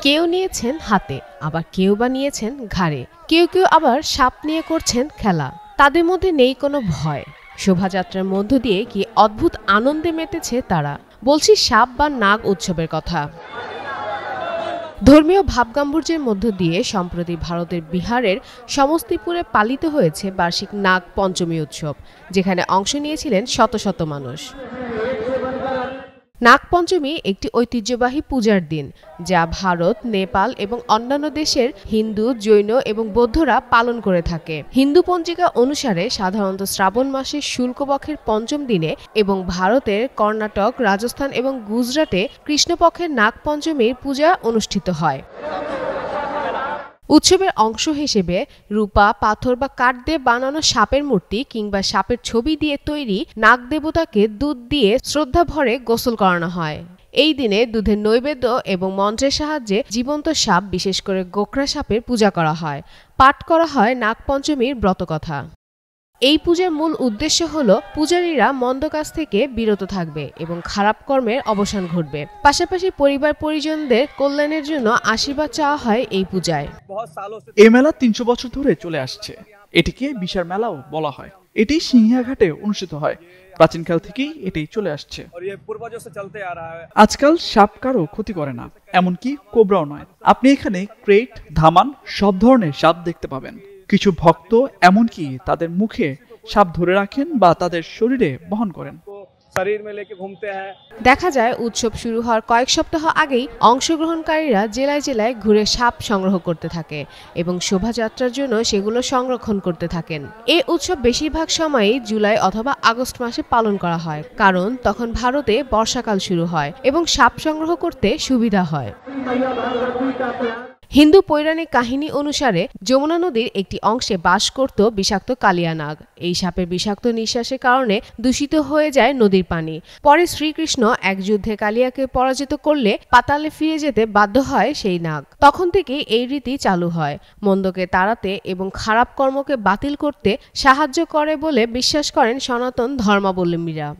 কেউ নিয়েছেন হাতে, আবার কেউ বা নিয়েছেন ঘাড়ে, কেউ কেউ আবার সাপ নিয়ে করছেন খেলা। তাদের মধ্যে নেই কোনো ভয়। শোভাযাত্রার মধ্য দিয়ে কি অদ্ভুত আনন্দে মেতেছে তারা। বলছি সাপ বা নাগ উৎসবের কথা। ধর্মীয় ভাবগাম্ভীর্যের মধ্য দিয়ে সম্প্রতি ভারতের বিহারের সমস্তিপুরে পালিত হয়েছে বার্ষিক নাগ পঞ্চমী উৎসব, যেখানে অংশ নিয়েছিলেন শত শত মানুষ। নাগপঞ্চমী একটি ঐতিহ্যবাহী পূজার দিন, যা ভারত, নেপাল এবং অন্যান্য দেশের হিন্দু, জৈন এবং বৌদ্ধরা পালন করে থাকে। হিন্দু পঞ্জিকা অনুসারে সাধারণত শ্রাবণ মাসের শুক্লপক্ষের পঞ্চম দিনে এবং ভারতের কর্ণাটক, রাজস্থান এবং গুজরাটে কৃষ্ণপক্ষের নাগপঞ্চমীর পূজা অনুষ্ঠিত হয়। উৎসবের অংশ হিসেবে রূপা, পাথর বা কাঠ দিয়ে বানানো সাপের মূর্তি কিংবা সাপের ছবি দিয়ে তৈরি নাগ দেবতাকে দুধ দিয়ে শ্রদ্ধা ভরে গোসল করানো হয়। এই দিনে দুধের নৈবেদ্য এবং মন্ত্রের সাহায্যে জীবন্ত সাপ, বিশেষ করে গোখরা সাপের পূজা করা হয়। পাঠ করা হয় নাগপঞ্চমীর ব্রতকথা। এই পূজার মূল উদ্দেশ্য হল পূজারীরা মন্দ কাজ থেকে বিরত থাকবে এবং খারাপ কর্মের অবসান ঘটবে। পাশাপাশি পরিবার পরিজনদের কল্যাণের জন্য আশীর্বাদ চাওয়া হয় এই পূজায়। এই মেলা 300 বছর ধরে চলে আসছে। এটিকে বিশার মেলাও বলা হয়। এটি সিংহাঘাটে অনুষ্ঠিত হয়। প্রাচীনকাল থেকেই এটি চলে আসছে। আজকাল সাপ কারো ক্ষতি করে না, এমনকি কোবরাও নয়। আপনি এখানে ক্রেট, ধামান সব ধরনের সাপ দেখতে পাবেন। কিছু ভক্ত এমনকি তাদের মুখে সাপ ধরে রাখেন বা তাদের শরীরে বহন করেন। দেখা যায় উৎসব শুরু হওয়ার কয়েক সপ্তাহ আগেই অংশগ্রহণকারীরা জেলায় জেলায় ঘুরে সাপ সংগ্রহ করতে থাকে এবং শোভাযাত্রার জন্য সেগুলো সংরক্ষণ করতে থাকেন। এই উৎসব বেশিরভাগ সময়ই জুলাই অথবা আগস্ট মাসে পালন করা হয়, কারণ তখন ভারতে বর্ষাকাল শুরু হয় এবং সাপ সংগ্রহ করতে সুবিধা হয়। হিন্দু পৌরাণিক কাহিনী অনুসারে যমুনা নদীর একটি অংশে বাস করত বিষাক্ত কালিয়া নাগ। এই সাপের বিষাক্ত নিঃশ্বাসের কারণে দূষিত হয়ে যায় নদীর পানি। পরে শ্রীকৃষ্ণ এক যুদ্ধে কালিয়াকে পরাজিত করলে পাতালে ফিরে যেতে বাধ্য হয় সেই নাগ। তখন থেকেই এই রীতি চালু হয়। মন্দকে তাড়াতে এবং খারাপ কর্মকে বাতিল করতে সাহায্য করে বলে বিশ্বাস করেন সনাতন ধর্মাবলম্বীরা।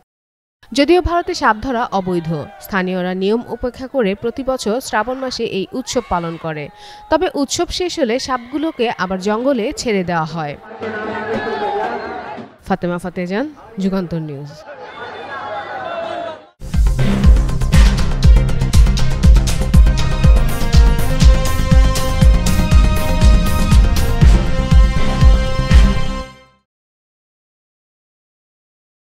যদিও ভারতে সাপ ধরা অবৈধ, স্থানীয়রা নিয়ম উপেক্ষা করে প্রতি বছর শ্রাবণ মাসে এই উৎসব পালন করে। তবে উৎসব শেষ হলে সাপগুলোকে আবার জঙ্গলে ছেড়ে দেওয়া হয়। ফাতেমা ফাতেজান, যুগান্তর নিউজ।